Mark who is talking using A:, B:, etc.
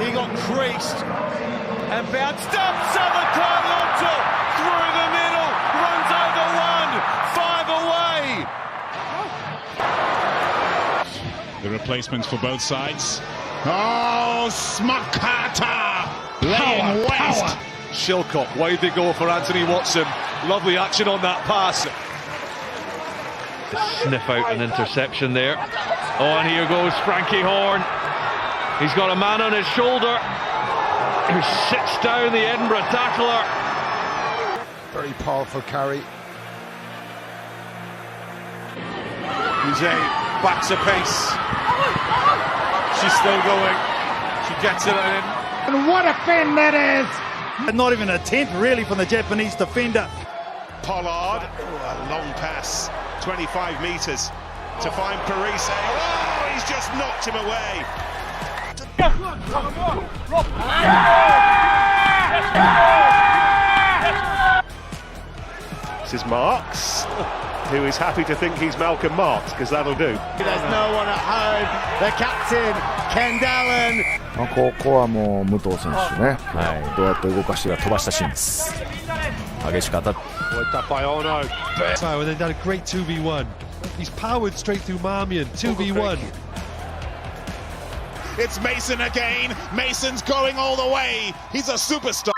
A: He got creased and bounced up. Southern Carlotto through the middle, runs over one, 5 away.
B: The replacements for both sides.
C: Oh, Smakata laying waste.
A: Shilcock, wide they go for Anthony Watson. Lovely action on that pass.
D: Sniff out an interception there. Oh, and here goes Frankie Horn. He's got a man on his shoulder who sits down the Edinburgh tackler.
C: Very powerful carry.
A: Jose backs a pace. She's still going. She gets it in.
C: And what a fin that is!
E: Not even an attempt really from the Japanese defender.
F: Pollard, a long pass, 25 metres to find Parise. Oh, he's just knocked him away. This is Marks, who is happy to think he's Malcolm Marks, because that'll do.
A: There's no one at home. The captain, Ken Dallen.
G: ここはもう武藤選手ね、どうやって動かして飛ばしたシーンです。激しく当たって。
H: So they've done a great 2v1. He's powered straight through Marmion. 2v1.
F: It's Mason again. Mason's going all the way. He's a superstar.